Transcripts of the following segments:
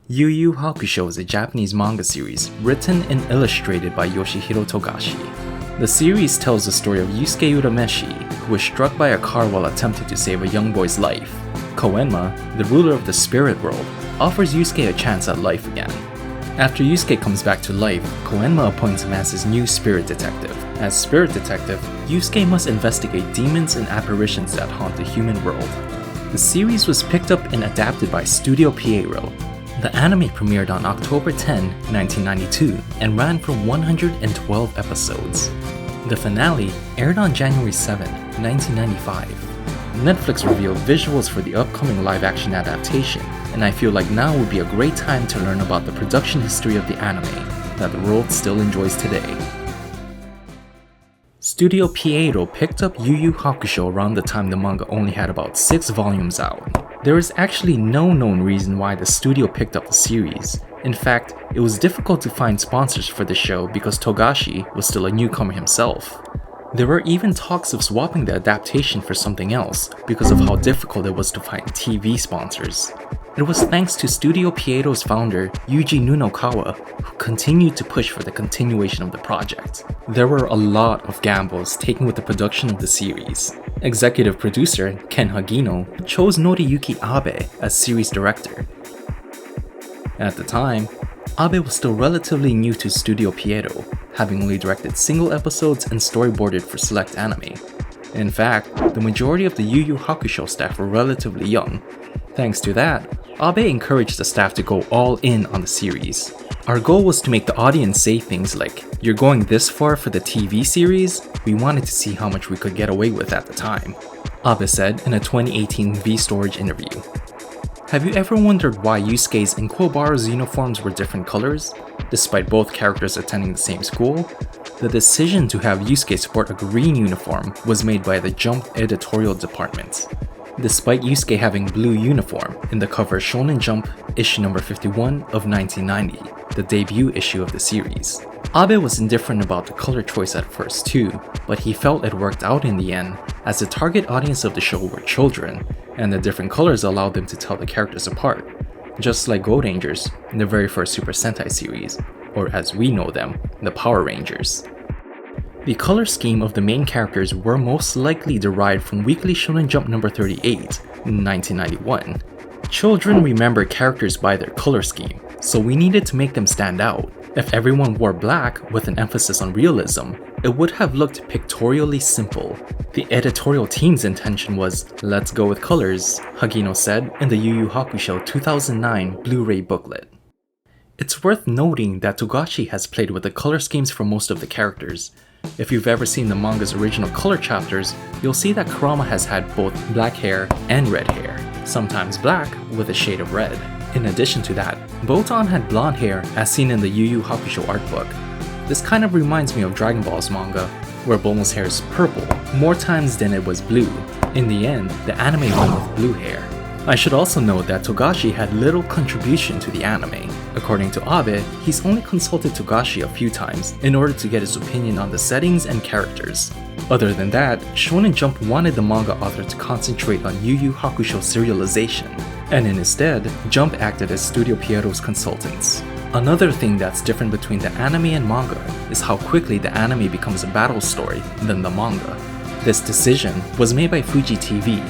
Yu Yu Hakusho is a Japanese manga series written and illustrated by Yoshihiro Togashi. The series tells the story of Yusuke Urameshi, who was struck by a car while attempting to save a young boy's life. Koenma, the ruler of the spirit world, offers Yusuke a chance at life again. After Yusuke comes back to life, Koenma appoints him as his new spirit detective. As spirit detective, Yusuke must investigate demons and apparitions that haunt the human world. The series was picked up and adapted by Studio Pierrot. The anime premiered on October 10, 1992 and ran for 112 episodes. The finale aired on January 7, 1995. Netflix revealed visuals for the upcoming live-action adaptation, and I feel like now would be a great time to learn about the production history of the anime that the world still enjoys today. Studio Pierrot picked up Yu Yu Hakusho around the time the manga only had about 6 volumes out. There is actually no known reason why the studio picked up the series. In fact, it was difficult to find sponsors for the show because Togashi was still a newcomer himself. There were even talks of swapping the adaptation for something else because of how difficult it was to find TV sponsors. It was thanks to Studio Pierrot's founder, Yuji Nunokawa, who continued to push for the continuation of the project. There were a lot of gambles taken with the production of the series. Executive producer Ken Hagino chose Noriyuki Abe as series director. At the time, Abe was still relatively new to Studio Pierrot, having only directed single episodes and storyboarded for select anime. In fact, the majority of the Yu Yu Hakusho staff were relatively young. Thanks to that, Abe encouraged the staff to go all in on the series. Our goal was to make the audience say things like, "You're going this far for the TV series?" We wanted to see how much we could get away with at the time, Abe said in a 2018 V-Storage interview. Have you ever wondered why Yusuke's and Kuwabara's uniforms were different colors, despite both characters attending the same school? The decision to have Yusuke sport a green uniform was made by the Jump editorial department. Despite Yusuke having blue uniform in the cover Shonen Jump issue number 51 of 1990, the debut issue of the series. Abe was indifferent about the color choice at first too, but he felt it worked out in the end, as the target audience of the show were children, and the different colors allowed them to tell the characters apart, just like Go Rangers in the very first Super Sentai series, or as we know them, the Power Rangers. The color scheme of the main characters were most likely derived from Weekly Shonen Jump number 38 in 1991. Children remember characters by their color scheme, so we needed to make them stand out. If everyone wore black with an emphasis on realism, it would have looked pictorially simple. The editorial team's intention was, "Let's go with colors," Hagino said in the Yu Yu Hakusho 2009 Blu-ray booklet. It's worth noting that Togashi has played with the color schemes for most of the characters. If you've ever seen the manga's original color chapters, you'll see that Kurama has had both black hair and red hair, sometimes black with a shade of red. In addition to that, Botan had blonde hair as seen in the Yu Yu Hakusho art book. This kind of reminds me of Dragon Ball's manga, where Bulma's hair is purple more times than it was blue. In the end, the anime went with blue hair. I should also note that Togashi had little contribution to the anime. According to Abe, he's only consulted Togashi a few times in order to get his opinion on the settings and characters. Other than that, Shonen Jump wanted the manga author to concentrate on Yu Yu Hakusho serialization, and instead, Jump acted as Studio Pierrot's consultants. Another thing that's different between the anime and manga is how quickly the anime becomes a battle story than the manga. This decision was made by Fuji TV.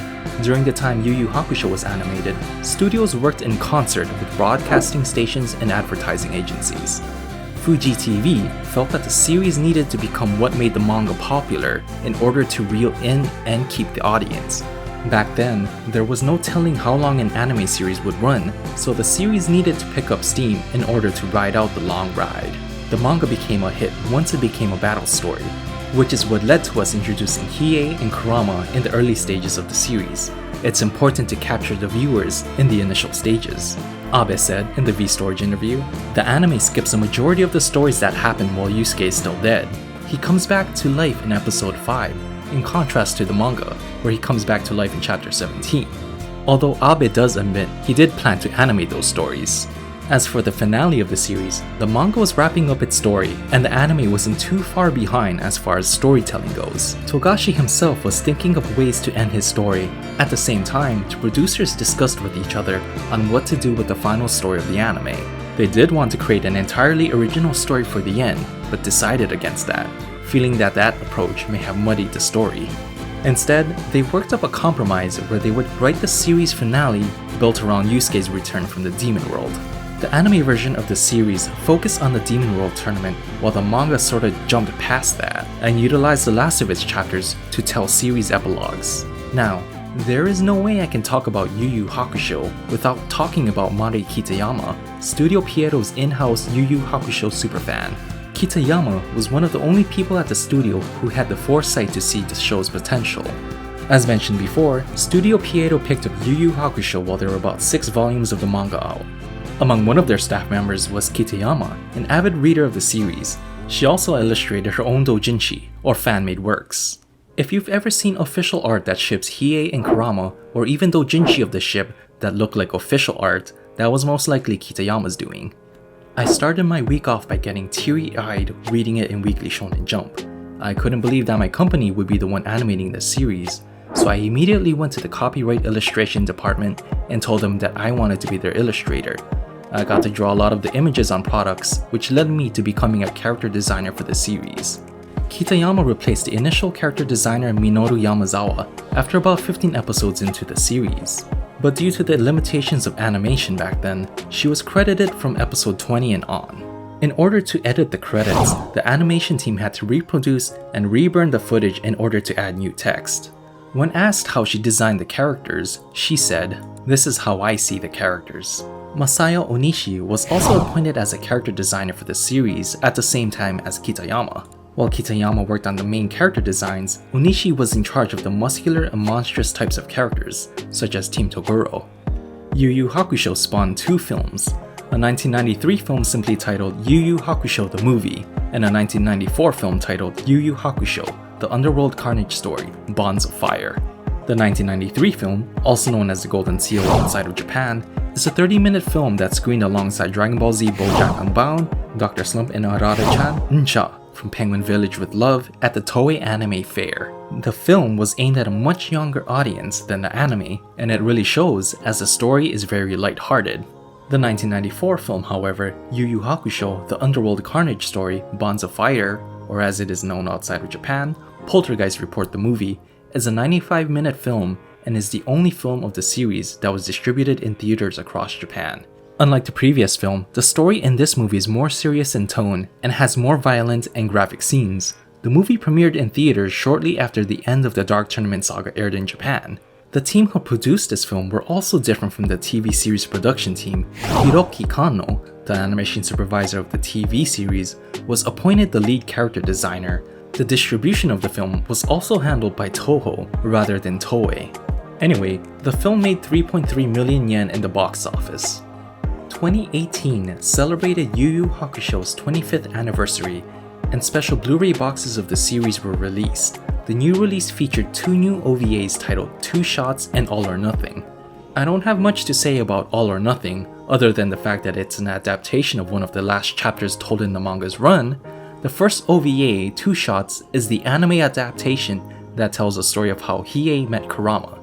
During the time Yu Yu Hakusho was animated, studios worked in concert with broadcasting stations and advertising agencies. Fuji TV felt that the series needed to become what made the manga popular in order to reel in and keep the audience. Back then, there was no telling how long an anime series would run, so the series needed to pick up steam in order to ride out the long ride. The manga became a hit once it became a battle story, which is what led to us introducing Hiei and Kurama in the early stages of the series. It's important to capture the viewers in the initial stages, Abe said in the V-Storage interview. The anime skips a majority of the stories that happen while Yusuke is still dead. He comes back to life in episode 5, in contrast to the manga, where he comes back to life in chapter 17. Although Abe does admit he did plan to animate those stories. As for the finale of the series, the manga was wrapping up its story, and the anime wasn't too far behind as far as storytelling goes. Togashi himself was thinking of ways to end his story. At the same time, the producers discussed with each other on what to do with the final story of the anime. They did want to create an entirely original story for the end, but decided against that, feeling that that approach may have muddied the story. Instead, they worked up a compromise where they would write the series finale built around Yusuke's return from the Demon World. The anime version of the series focused on the Demon World tournament, while the manga sorta jumped past that and utilized the last of its chapters to tell series epilogues. Now, there is no way I can talk about Yu Yu Hakusho without talking about Mari Kitayama, Studio Pierrot's in-house Yu Yu Hakusho superfan. Kitayama was one of the only people at the studio who had the foresight to see the show's potential. As mentioned before, Studio Pierrot picked up Yu Yu Hakusho while there were about 6 volumes of the manga out. Among one of their staff members was Kitayama, an avid reader of the series. She also illustrated her own doujinshi, or fan-made works. If you've ever seen official art that ships Hiei and Kurama, or even doujinshi of the ship that look like official art, that was most likely Kitayama's doing. I started my week off by getting teary-eyed reading it in Weekly Shonen Jump. I couldn't believe that my company would be the one animating the series, so I immediately went to the copyright illustration department and told them that I wanted to be their illustrator. I got to draw a lot of the images on products, which led me to becoming a character designer for the series. Kitayama replaced the initial character designer Minoru Yamazawa after about 15 episodes into the series. But due to the limitations of animation back then, she was credited from episode 20 and on. In order to edit the credits, the animation team had to reproduce and reburn the footage in order to add new text. When asked how she designed the characters, she said, "This is how I see the characters." Masaya Onishi was also appointed as a character designer for the series at the same time as Kitayama. While Kitayama worked on the main character designs, Onishi was in charge of the muscular and monstrous types of characters, such as Team Toguro. Yu Yu Hakusho spawned 2 films, a 1993 film simply titled Yu Yu Hakusho the Movie, and a 1994 film titled Yu Yu Hakusho, The Underworld Carnage Story, Bonds of Fire. The 1993 film, also known as The Golden Seal outside of Japan, is a 30-minute film that screened alongside Dragon Ball Z BoJack Unbound, Dr. Slump and Arata-chan Ncha from Penguin Village with Love at the Toei Anime Fair. The film was aimed at a much younger audience than the anime, and it really shows as the story is very lighthearted. The 1994 film, however, Yu Yu Hakusho, The Underworld Carnage Story, Bonds of Fire, or as it is known outside of Japan, Poltergeist Report the Movie, is a 95-minute film and is the only film of the series that was distributed in theaters across Japan. Unlike the previous film, the story in this movie is more serious in tone and has more violent and graphic scenes. The movie premiered in theaters shortly after the end of the Dark Tournament saga aired in Japan. The team who produced this film were also different from the TV series production team. Hiroki Kano, the animation supervisor of the TV series, was appointed the lead character designer. The distribution of the film was also handled by Toho rather than Toei. Anyway, the film made 3.3 million yen in the box office. 2018 celebrated Yu Yu Hakusho's 25th anniversary, and special Blu-ray boxes of the series were released. The new release featured 2 new OVAs titled Two Shots and All or Nothing. I don't have much to say about All or Nothing, other than the fact that it's an adaptation of one of the last chapters told in the manga's run. The first OVA, Two Shots, is the anime adaptation that tells the story of how Hiei met Kurama.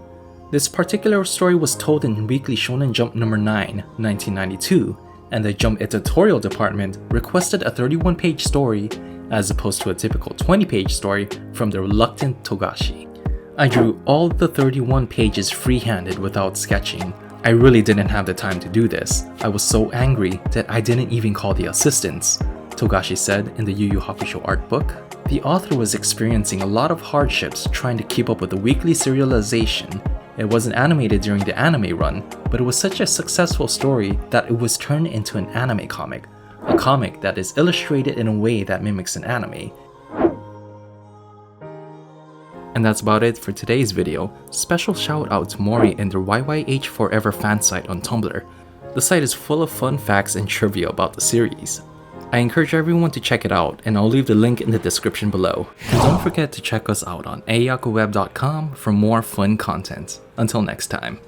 This particular story was told in Weekly Shonen Jump No. 9, 1992, and the Jump editorial department requested a 31-page story as opposed to a typical 20-page story from the reluctant Togashi. I drew all the 31 pages free-handed without sketching. I really didn't have the time to do this. I was so angry that I didn't even call the assistants, Togashi said in the Yu Yu Hakusho art book. The author was experiencing a lot of hardships trying to keep up with the weekly serialization. It wasn't animated during the anime run, but it was such a successful story that it was turned into an anime comic, a comic that is illustrated in a way that mimics an anime. And that's about it for today's video. Special shout out to Mori and their YYH Forever fan site on Tumblr. The site is full of fun facts and trivia about the series. I encourage everyone to check it out, and I'll leave the link in the description below. And don't forget to check us out on ayakaweb.com for more fun content. Until next time.